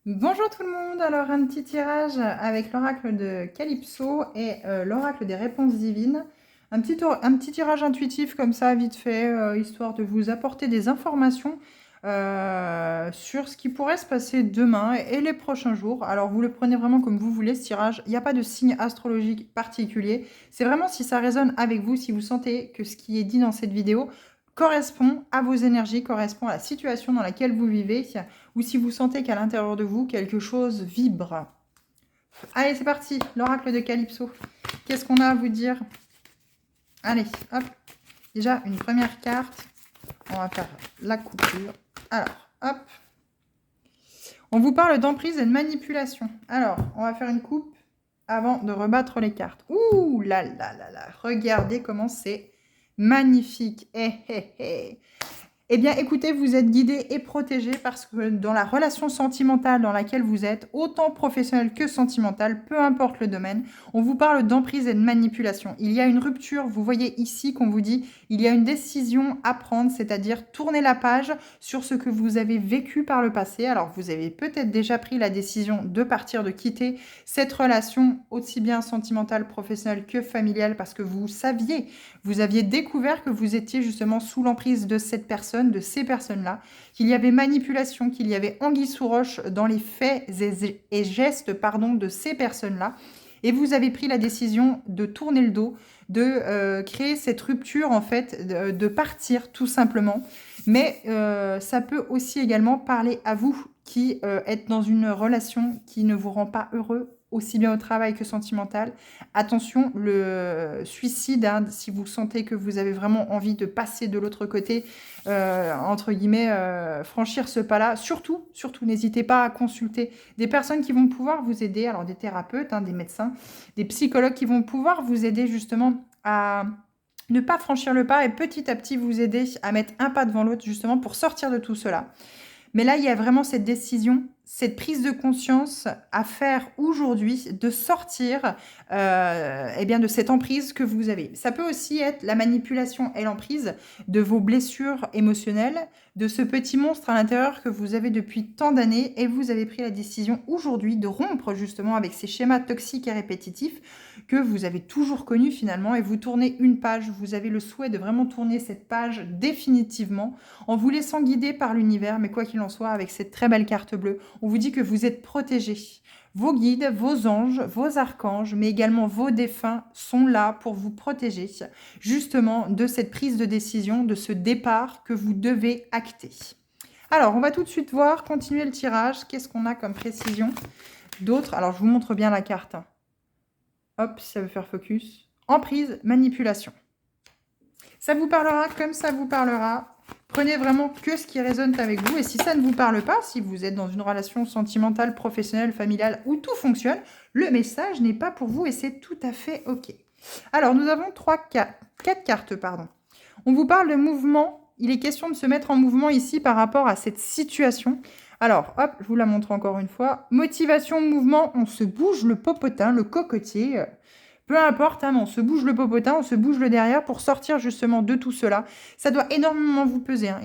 Bonjour tout le monde, alors un petit tirage avec l'oracle de Calypso et l'oracle des réponses divines. Un petit tirage intuitif comme ça, vite fait, histoire de vous apporter des informations sur ce qui pourrait se passer demain et les prochains jours. Alors vous le prenez vraiment comme vous voulez ce tirage, il n'y a pas de signe astrologique particulier. C'est vraiment si ça résonne avec vous, si vous sentez que ce qui est dit dans cette vidéo correspond à vos énergies, correspond à la situation dans laquelle vous vivez, ou si vous sentez qu'à l'intérieur de vous, quelque chose vibre. Allez, c'est parti, l'oracle de Calypso. Qu'est-ce qu'on a à vous dire? Allez, hop. Déjà, une première carte. On va faire la coupure. Alors, hop. On vous parle d'emprise et de manipulation. Alors, on va faire une coupe avant de rebattre les cartes. Ouh là là là là. Regardez comment c'est magnifique. Eh, eh, eh. Eh bien, écoutez, vous êtes guidé et protégé parce que dans la relation sentimentale dans laquelle vous êtes, autant professionnelle que sentimentale, peu importe le domaine, on vous parle d'emprise et de manipulation. Il y a une rupture, vous voyez ici qu'on vous dit, il y a une décision à prendre, c'est-à-dire tourner la page sur ce que vous avez vécu par le passé. Alors, vous avez peut-être déjà pris la décision de partir, de quitter cette relation aussi bien sentimentale, professionnelle que familiale parce que vous aviez découvert que vous étiez justement sous l'emprise de cette personne, de ces personnes-là, qu'il y avait manipulation, qu'il y avait anguille sous roche dans les faits et gestes de ces personnes-là. Et vous avez pris la décision de tourner le dos, de créer cette rupture, en fait, de partir tout simplement. Mais ça peut aussi également parler à vous qui êtes dans une relation qui ne vous rend pas heureux, aussi bien au travail que sentimental. Attention, le suicide, hein, si vous sentez que vous avez vraiment envie de passer de l'autre côté, entre guillemets, franchir ce pas-là, surtout, n'hésitez pas à consulter des personnes qui vont pouvoir vous aider, alors des thérapeutes, hein, des médecins, des psychologues qui vont pouvoir vous aider justement à ne pas franchir le pas et petit à petit vous aider à mettre un pas devant l'autre justement pour sortir de tout cela. Mais là, il y a vraiment cette décision, cette prise de conscience à faire aujourd'hui de sortir eh bien, de cette emprise que vous avez. Ça peut aussi être la manipulation et l'emprise de vos blessures émotionnelles, de ce petit monstre à l'intérieur que vous avez depuis tant d'années et vous avez pris la décision aujourd'hui de rompre justement avec ces schémas toxiques et répétitifs que vous avez toujours connus finalement et vous tournez une page. Vous avez le souhait de vraiment tourner cette page définitivement en vous laissant guider par l'univers, mais quoi qu'il en soit, avec cette très belle carte bleue, on vous dit que vous êtes protégé. Vos guides, vos anges, vos archanges, mais également vos défunts sont là pour vous protéger, justement, de cette prise de décision, de ce départ que vous devez acter. Alors, on va tout de suite voir, continuer le tirage. Qu'est-ce qu'on a comme précision d'autres? Alors, je vous montre bien la carte. Hop, si ça veut faire focus. Emprise, manipulation. Ça vous parlera comme ça vous parlera. Prenez vraiment que ce qui résonne avec vous. Et si ça ne vous parle pas, si vous êtes dans une relation sentimentale, professionnelle, familiale, où tout fonctionne, le message n'est pas pour vous et c'est tout à fait OK. Alors, nous avons 4 cartes. On vous parle de mouvement. Il est question de se mettre en mouvement ici par rapport à cette situation. Alors, hop, je vous la montre encore une fois. Motivation, mouvement, on se bouge le popotin, le cocotier. Peu importe, hein, mais on se bouge le popotin, on se bouge le derrière pour sortir justement de tout cela. Ça doit énormément vous peser. Hein.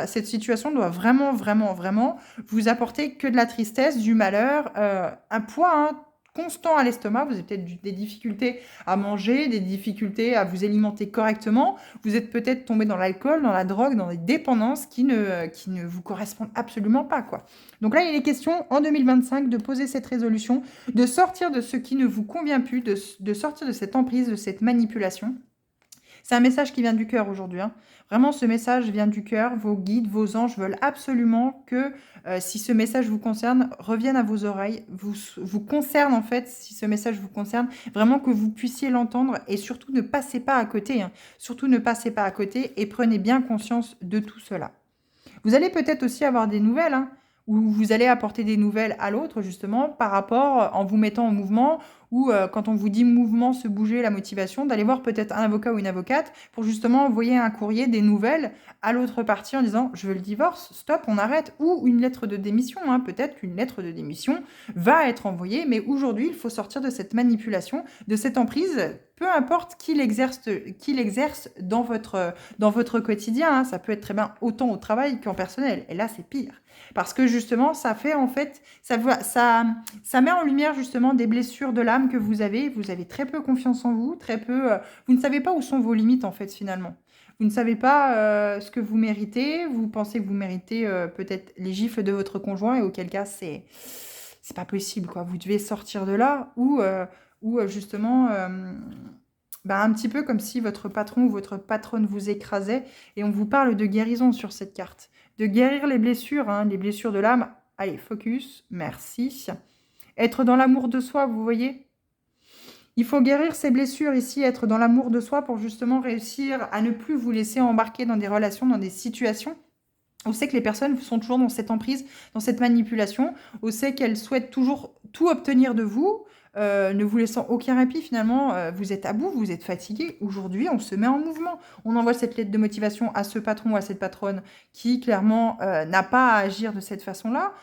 Cette situation doit vraiment, vraiment, vraiment vous apporter que de la tristesse, du malheur, un poids constant à l'estomac. Vous avez peut-être des difficultés à manger, des difficultés à vous alimenter correctement. Vous êtes peut-être tombé dans l'alcool, dans la drogue, dans des dépendances qui ne vous correspondent absolument pas, quoi. Donc là, il est question en 2025 de poser cette résolution, de sortir de ce qui ne vous convient plus, de sortir de cette emprise, de cette manipulation. C'est un message qui vient du cœur aujourd'hui. Hein. Vraiment, ce message vient du cœur. Vos guides, vos anges veulent absolument que, si ce message vous concerne, revienne à vos oreilles, vous concerne en fait, si ce message vous concerne, vraiment que vous puissiez l'entendre et surtout ne passez pas à côté. Hein. Surtout ne passez pas à côté et prenez bien conscience de tout cela. Vous allez peut-être aussi avoir des nouvelles, hein, où vous allez apporter des nouvelles à l'autre, justement, par rapport, en vous mettant en mouvement, ou quand on vous dit mouvement, se bouger, la motivation, d'aller voir peut-être un avocat ou une avocate pour justement envoyer un courrier, des nouvelles à l'autre partie en disant je veux le divorce, stop, on arrête, ou une lettre de démission, hein. Peut-être qu'une lettre de démission va être envoyée, mais aujourd'hui il faut sortir de cette manipulation, de cette emprise, peu importe qui l'exerce dans votre quotidien, hein. Ça peut être très bien autant au travail qu'en personnel, et là c'est pire. Parce que justement, ça fait en fait, ça met en lumière justement des blessures de l'âme que vous avez très peu confiance en vous, très peu, vous ne savez pas où sont vos limites en fait finalement. Vous ne savez pas ce que vous méritez, vous pensez que vous méritez peut-être les gifles de votre conjoint, et auquel cas c'est pas possible quoi. Vous devez sortir de là, ou justement un petit peu comme si votre patron ou votre patronne vous écrasait, et on vous parle de guérison sur cette carte. De guérir les blessures, hein, les blessures de l'âme. Allez, focus, merci. Être dans l'amour de soi, vous voyez? Il faut guérir ces blessures ici, être dans l'amour de soi pour justement réussir à ne plus vous laisser embarquer dans des relations, dans des situations. On sait que les personnes sont toujours dans cette emprise, dans cette manipulation. On sait qu'elles souhaitent toujours tout obtenir de vous, ne vous laissant aucun répit finalement. Vous êtes à bout, vous êtes fatigué. Aujourd'hui, on se met en mouvement. On envoie cette lettre de motivation à ce patron ou à cette patronne qui clairement n'a pas à agir de cette façon-là.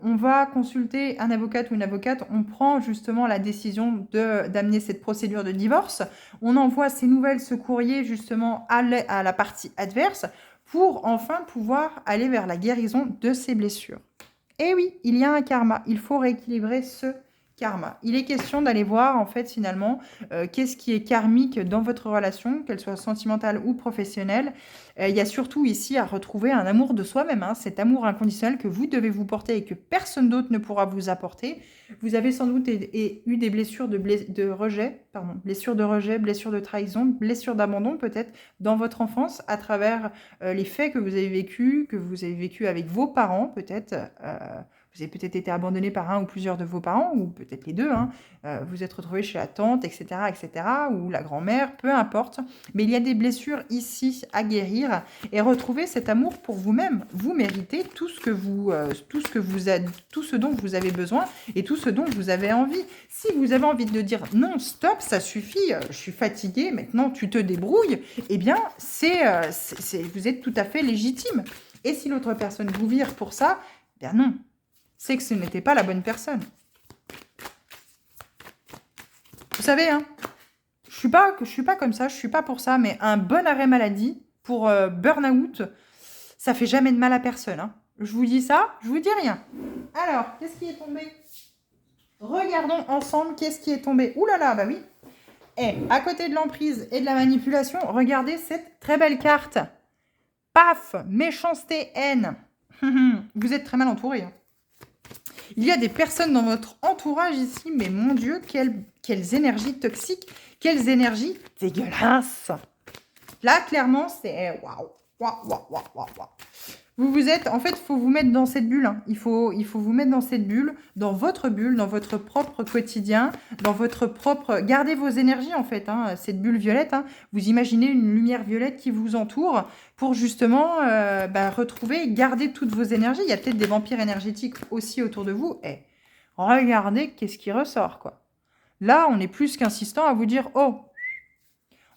On va consulter un avocat ou une avocate. On prend justement la décision d'amener cette procédure de divorce. On envoie ces nouvelles, ce courrier justement à la partie adverse, pour enfin pouvoir aller vers la guérison de ces blessures. Et oui, il y a un karma. Il faut rééquilibrer ce karma. Il est question d'aller voir, en fait, finalement, qu'est-ce qui est karmique dans votre relation, qu'elle soit sentimentale ou professionnelle. Il y a surtout ici à retrouver un amour de soi-même, hein, cet amour inconditionnel que vous devez vous porter et que personne d'autre ne pourra vous apporter. Vous avez sans doute eu des blessures de rejet, blessures de rejet, blessures de trahison, blessures d'abandon peut-être dans votre enfance, à travers les faits que vous avez vécu avec vos parents peut-être. Vous avez peut-être été abandonné par un ou plusieurs de vos parents, ou peut-être les deux, hein. Vous êtes retrouvé chez la tante, etc., ou la grand-mère, peu importe. Mais il y a des blessures ici à guérir, et retrouver cet amour pour vous-même. Vous méritez tout ce dont vous avez besoin, et tout ce dont vous avez envie. Si vous avez envie de dire non, stop, ça suffit, je suis fatiguée, maintenant tu te débrouilles, eh bien, vous êtes tout à fait légitime. Et si l'autre personne vous vire pour ça, eh bien non. C'est que ce n'était pas la bonne personne. Vous savez, hein, je suis pas comme ça, je suis pas pour ça, mais un bon arrêt maladie pour burn-out, ça fait jamais de mal à personne, hein. Je vous dis ça, je vous dis rien. Alors, qu'est-ce qui est tombé? Regardons ensemble qu'est-ce qui est tombé. Ouh là là, bah oui. Et à côté de l'emprise et de la manipulation, regardez cette très belle carte. Paf, méchanceté, haine. Vous êtes très mal entouré, hein. Il y a des personnes dans votre entourage ici, mais mon Dieu, quelles énergies toxiques, quelles énergies dégueulasses. Là, clairement, c'est waouh, waouh, waouh, waouh, waouh. Vous êtes, en fait, il faut vous mettre dans cette bulle, hein. Il faut vous mettre dans cette bulle, dans votre propre quotidien, dans votre propre... Gardez vos énergies, en fait, hein, cette bulle violette, hein. Vous imaginez une lumière violette qui vous entoure pour justement retrouver, garder toutes vos énergies. Il y a peut-être des vampires énergétiques aussi autour de vous. Et regardez qu'est-ce qui ressort, quoi. Là, on est plus qu'insistant à vous dire, oh,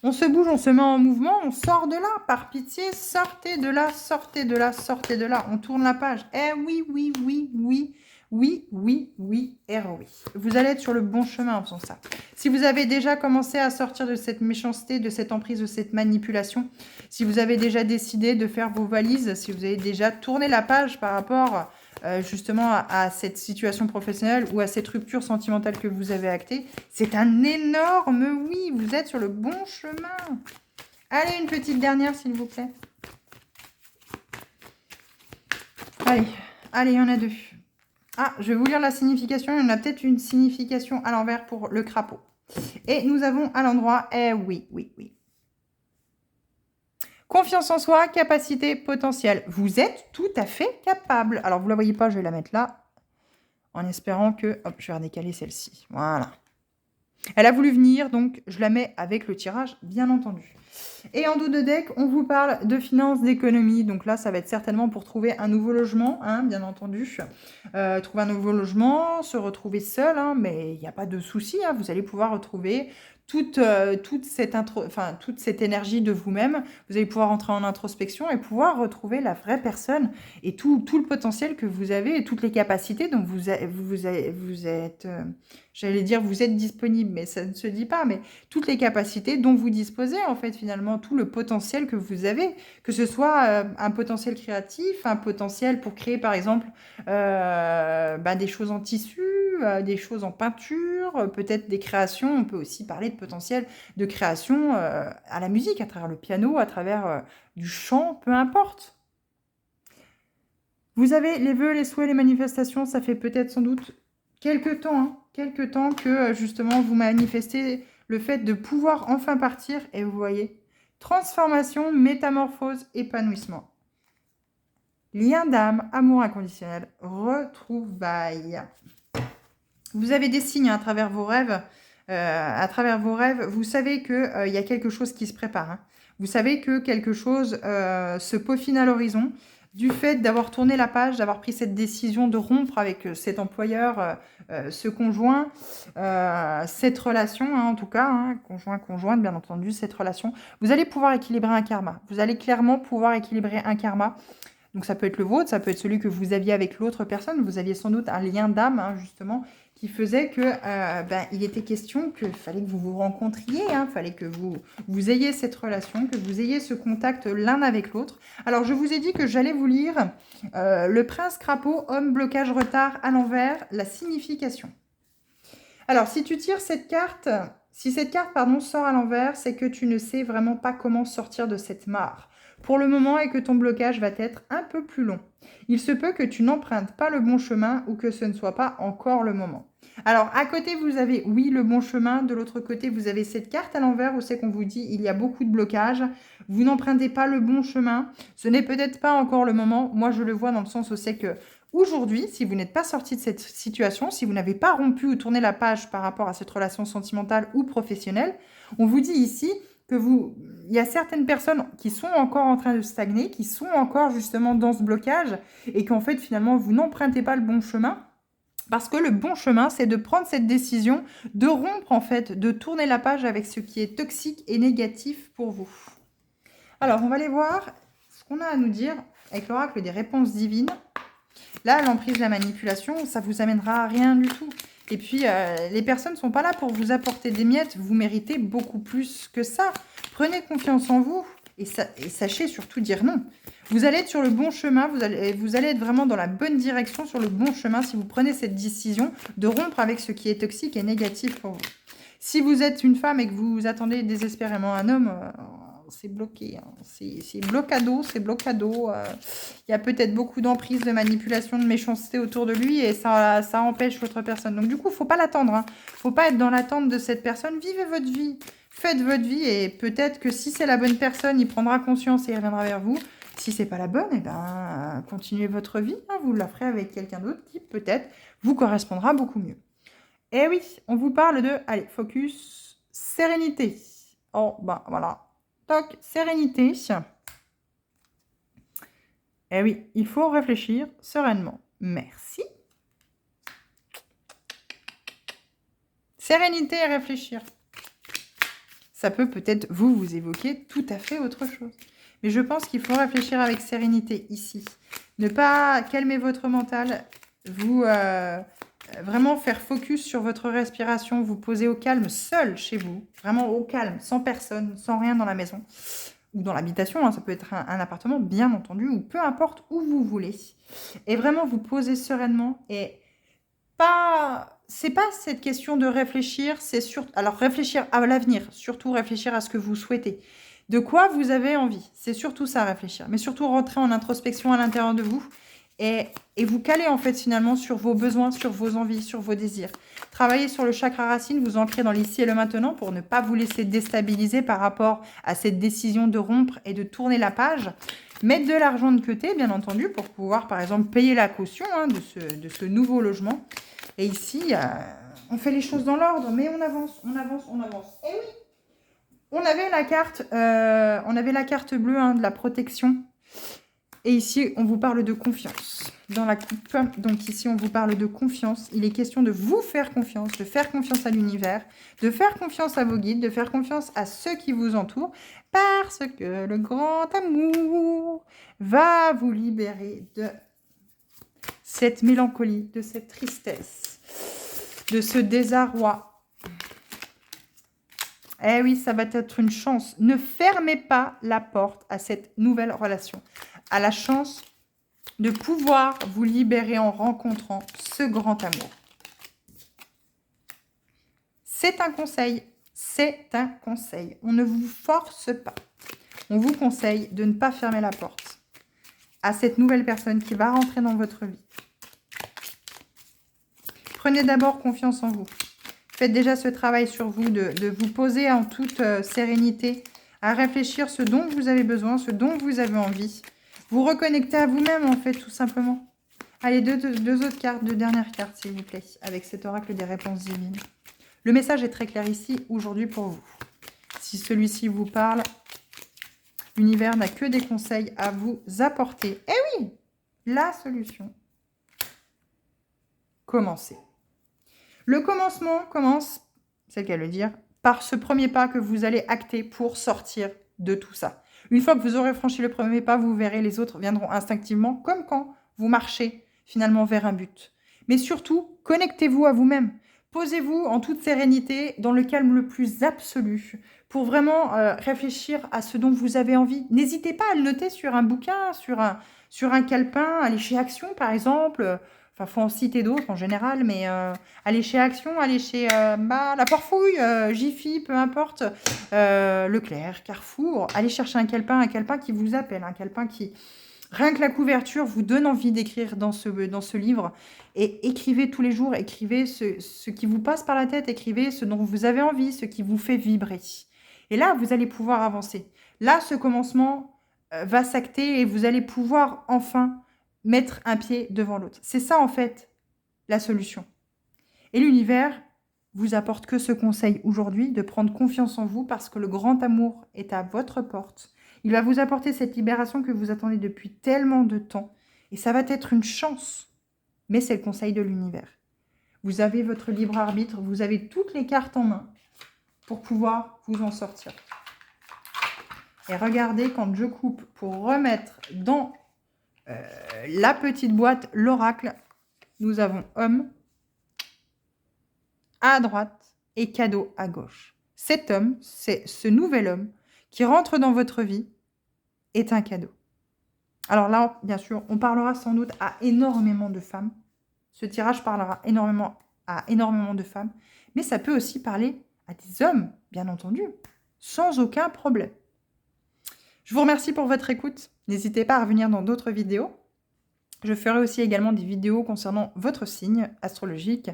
on se bouge, on se met en mouvement, on sort de là. Par pitié, sortez de là, sortez de là, sortez de là. On tourne la page. Eh oui, oui, oui, oui, oui, oui, oui, et oui. Vous allez être sur le bon chemin en faisant ça. Si vous avez déjà commencé à sortir de cette méchanceté, de cette emprise, de cette manipulation, si vous avez déjà décidé de faire vos valises, si vous avez déjà tourné la page par rapport justement à cette situation professionnelle ou à cette rupture sentimentale que vous avez actée, c'est un énorme oui, vous êtes sur le bon chemin. Allez, une petite dernière s'il vous plaît. Allez, il y en a deux. Ah, je vais vous lire la signification. Il y en a peut-être une signification à l'envers pour le crapaud. Et nous avons à l'endroit, oui, oui, oui. Confiance en soi, capacité, potentiel. Vous êtes tout à fait capable. Alors, vous ne la voyez pas, je vais la mettre là. En espérant que... Hop, je vais redécaler celle-ci. Voilà. Elle a voulu venir, donc je la mets avec le tirage, bien entendu. Et en dos de deck, on vous parle de finances, d'économie. Donc là, ça va être certainement pour trouver un nouveau logement, hein, bien entendu. Trouver un nouveau logement, se retrouver seul, hein, mais il n'y a pas de souci. Hein, vous allez pouvoir retrouver toute cette énergie de vous-même. Vous allez pouvoir entrer en introspection et pouvoir retrouver la vraie personne et tout le potentiel que vous avez et toutes les capacités dont vous êtes, j'allais dire vous êtes disponible, mais ça ne se dit pas, mais toutes les capacités dont vous disposez, en fait, finalement, tout le potentiel que vous avez, que ce soit un potentiel créatif, un potentiel pour créer, par exemple, des choses en tissu, des choses en peinture, peut-être des créations. On peut aussi parler de potentiel de création à la musique, à travers le piano, à travers du chant, peu importe. Vous avez les vœux, les souhaits, les manifestations, ça fait peut-être sans doute quelques temps que justement vous manifestez le fait de pouvoir enfin partir et vous voyez, transformation, métamorphose, épanouissement. Lien d'âme, amour inconditionnel, retrouvailles. Vous avez des signes à travers vos rêves. Vous savez qu'il y a quelque chose qui se prépare. Hein. Vous savez que quelque chose se peaufine à l'horizon. Du fait d'avoir tourné la page, d'avoir pris cette décision de rompre avec cet employeur, ce conjoint, cette relation, hein, en tout cas, hein, conjointe, bien entendu, cette relation, vous allez pouvoir équilibrer un karma. Vous allez clairement pouvoir équilibrer un karma. Donc ça peut être le vôtre, ça peut être celui que vous aviez avec l'autre personne. Vous aviez sans doute un lien d'âme, hein, justement, qui faisait que il était question qu'il fallait que vous vous rencontriez, il fallait que vous ayez cette relation, que vous ayez ce contact l'un avec l'autre. Alors je vous ai dit que j'allais vous lire le prince crapaud, homme, blocage, retard, à l'envers, la signification. Alors si tu tires cette carte, si cette carte sort à l'envers, c'est que tu ne sais vraiment pas comment sortir de cette mare pour le moment et que ton blocage va être un peu plus long. Il se peut que tu n'empruntes pas le bon chemin ou que ce ne soit pas encore le moment. Alors, à côté, vous avez, oui, le bon chemin. De l'autre côté, vous avez cette carte à l'envers où c'est qu'on vous dit il y a beaucoup de blocages. Vous n'empruntez pas le bon chemin. Ce n'est peut-être pas encore le moment. Moi, je le vois dans le sens où c'est que aujourd'hui, si vous n'êtes pas sorti de cette situation, si vous n'avez pas rompu ou tourné la page par rapport à cette relation sentimentale ou professionnelle, on vous dit ici que il y a certaines personnes qui sont encore en train de stagner, qui sont encore justement dans ce blocage et qu'en fait finalement vous n'empruntez pas le bon chemin. Parce que le bon chemin, c'est de prendre cette décision, de rompre en fait, de tourner la page avec ce qui est toxique et négatif pour vous. Alors, on va aller voir ce qu'on a à nous dire avec l'oracle des réponses divines. Là, l'emprise de la manipulation, ça vous amènera à rien du tout. Et puis, les personnes ne sont pas là pour vous apporter des miettes. Vous méritez beaucoup plus que ça. Prenez confiance en vous et sachez surtout dire non. Vous allez être sur le bon chemin, vous allez être vraiment dans la bonne direction, sur le bon chemin si vous prenez cette décision de rompre avec ce qui est toxique et négatif pour vous. Si vous êtes une femme et que vous attendez désespérément un homme, c'est bloqué. Hein. C'est blocado, c'est blocado. Il y a peut-être beaucoup d'emprise, de manipulation, de méchanceté autour de lui et ça empêche l'autre personne. Donc du coup, il ne faut pas l'attendre. Hein. Faut pas être dans l'attente de cette personne. Vivez votre vie. Faites votre vie et peut-être que si c'est la bonne personne, il prendra conscience et il reviendra vers vous. Si c'est pas la bonne, eh ben, continuez votre vie. Hein, vous la ferez avec quelqu'un d'autre qui peut-être vous correspondra beaucoup mieux. Et oui, on vous parle de, allez, focus, sérénité. Oh, ben voilà. Toc, sérénité. Et oui, il faut réfléchir sereinement. Merci. Sérénité et réfléchir. Ça peut peut-être vous évoquer tout à fait autre chose. Mais je pense qu'il faut réfléchir avec sérénité ici. Ne pas calmer votre mental. Vous vraiment faire focus sur votre respiration. Vous poser au calme seul chez vous. Vraiment au calme, sans personne, sans rien dans la maison. Ou dans l'habitation. Hein, ça peut être un appartement, bien entendu. Ou peu importe où vous voulez. Et vraiment vous poser sereinement. Et c'est pas cette question de réfléchir. Alors réfléchir à l'avenir. Surtout réfléchir à ce que vous souhaitez. De quoi vous avez envie. C'est surtout ça, réfléchir. Mais surtout rentrer en introspection à l'intérieur de vous et vous caler en fait finalement sur vos besoins, sur vos envies, sur vos désirs. Travailler sur le chakra racine, vous ancrer dans l'ici et le maintenant pour ne pas vous laisser déstabiliser par rapport à cette décision de rompre et de tourner la page. Mettre de l'argent de côté, bien entendu, pour pouvoir par exemple payer la caution de ce nouveau logement. Et ici, on fait les choses dans l'ordre, mais on avance, on avance, on avance. Et oui! On avait la carte bleue hein, de la protection. Et ici, on vous parle de confiance dans la coupe. Donc ici, on vous parle de confiance. Il est question de vous faire confiance, de faire confiance à l'univers, de faire confiance à vos guides, de faire confiance à ceux qui vous entourent, parce que le grand amour va vous libérer de cette mélancolie, de cette tristesse, de ce désarroi. Eh oui, ça va être une chance. Ne fermez pas la porte à cette nouvelle relation, à la chance de pouvoir vous libérer en rencontrant ce grand amour. C'est un conseil, c'est un conseil. On ne vous force pas. On vous conseille de ne pas fermer la porte à cette nouvelle personne qui va rentrer dans votre vie. Prenez d'abord confiance en vous. Faites déjà ce travail sur vous, de vous poser en toute sérénité, à réfléchir ce dont vous avez besoin, ce dont vous avez envie. Vous reconnectez à vous-même, en fait, tout simplement. Allez, deux autres cartes, deux dernières cartes, s'il vous plaît, avec cet oracle des réponses divines. Le message est très clair ici, aujourd'hui, pour vous. Si celui-ci vous parle, l'univers n'a que des conseils à vous apporter. Eh oui, la solution. Commencez. Le commencement commence, c'est le cas de le dire, par ce premier pas que vous allez acter pour sortir de tout ça. Une fois que vous aurez franchi le premier pas, vous verrez, les autres viendront instinctivement, comme quand vous marchez finalement vers un but. Mais surtout, connectez-vous à vous-même. Posez-vous en toute sérénité, dans le calme le plus absolu, pour vraiment réfléchir à ce dont vous avez envie. N'hésitez pas à le noter sur un bouquin, sur un calepin, aller chez Action par exemple. Enfin, faut en citer d'autres en général, mais aller chez Action, aller chez La Porfouille, Jiffy, peu importe, Leclerc, Carrefour, allez chercher un calepin qui vous appelle, un calepin qui, rien que la couverture, vous donne envie d'écrire dans ce livre. Et écrivez tous les jours, écrivez ce qui vous passe par la tête, écrivez ce dont vous avez envie, ce qui vous fait vibrer. Et là, vous allez pouvoir avancer. Là, ce commencement va s'acter et vous allez pouvoir enfin mettre un pied devant l'autre. C'est ça, en fait, la solution. Et l'univers vous apporte que ce conseil aujourd'hui, de prendre confiance en vous parce que le grand amour est à votre porte. Il va vous apporter cette libération que vous attendez depuis tellement de temps. Et ça va être une chance. Mais c'est le conseil de l'univers. Vous avez votre libre arbitre, vous avez toutes les cartes en main pour pouvoir vous en sortir. Et regardez, quand je coupe pour remettre dans la petite boîte, l'oracle, nous avons homme à droite et cadeau à gauche. Cet homme, c'est ce nouvel homme qui rentre dans votre vie, est un cadeau. Alors là, bien sûr, on parlera sans doute à énormément de femmes. Ce tirage parlera à énormément de femmes, mais ça peut aussi parler à des hommes, bien entendu, sans aucun problème. Je vous remercie pour votre écoute. N'hésitez pas à revenir dans d'autres vidéos. Je ferai aussi également des vidéos concernant votre signe astrologique.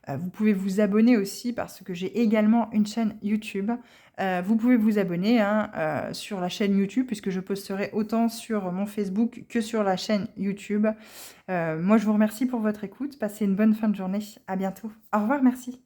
Vous pouvez vous abonner aussi parce que j'ai également une chaîne YouTube. Vous pouvez vous abonner sur la chaîne YouTube puisque je posterai autant sur mon Facebook que sur la chaîne YouTube. Moi, je vous remercie pour votre écoute. Passez une bonne fin de journée. À bientôt. Au revoir, merci.